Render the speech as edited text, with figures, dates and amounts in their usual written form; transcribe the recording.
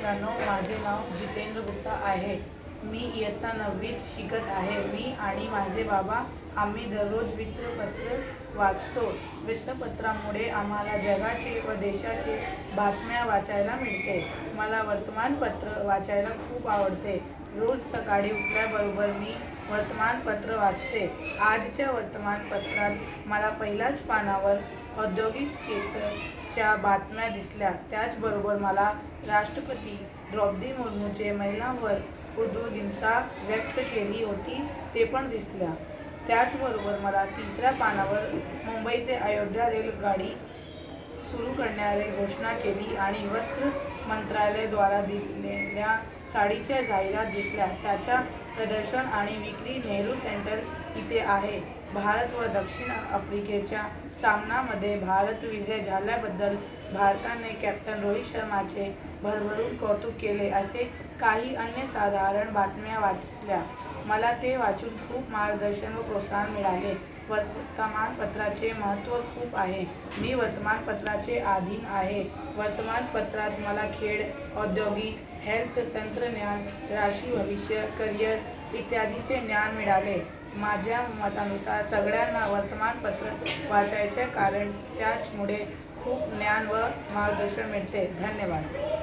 मित्रांनो, माझे नाव जितेंद्र गुप्ता आहे। मी इयत्ता 9वीत शिकत आहे। मी आणि माझे बाबा आम्ही दररोज वृत्तपत्र वाचतो। वृत्तपत्रामुळे आम्हाला जगाचे व देशाचे बातम्या वाचायला मिळते। मला वर्तमानपत्र वाचायला खूप आवडते। रोज सकाळी उठल्याबरोबर मी वर्तमानपत्र वाचते। आजच्या वर्तमानपत्रात मला पहिल्याच पानावर औद्योगिक क्षेत्राच्या बातम्या दिसल्या। त्याचबरोबर मला राष्ट्रपती द्रौपदी मुर्मूचे महिलांवर कृतज्ञता व्यक्त केली होती ते पण दिसल्या। त्याचबरोबर मला तिसऱ्या पानावर मुंबई ते अयोध्या रेलगाडी सुरू करण्याची घोषणा केली आणि वस्त्र मंत्रालयाद्वारा दिलेल्या साडीच्या जाहिरात दिसल्या। त्याच्या प्रदर्शन आणि विक्री नेहरू सेंटर इथे आहे। भारत व दक्षिण आफ्रिकेच्या सामन्यामध्ये भारत विजयी झाल्याबद्दल भारताने कॅप्टन रोहित शर्माचे भरभरून कौतुक केले असे काही अनन्यसाधारण बातम्या वाचल्या। मला ते वाचून खूप मार्गदर्शन व प्रोत्साहन मिळाले। वर्तमानपत्राचे महत्त्व खूप आहे। मी वर्तमानपत्राचे अधीन आहे। वर्तमानपत्रात मला खेळ, औद्योगिक, हेल्थ, तंत्रज्ञान, राशी, भविष्य, करिअर इत्यादीचे ज्ञान मिळाले। माझ्या मतानुसार सगळ्यांना वर्तमानपत्र वाचायचे कारण त्यामुळे खूप ज्ञान व मार्गदर्शन मिळते। धन्यवाद।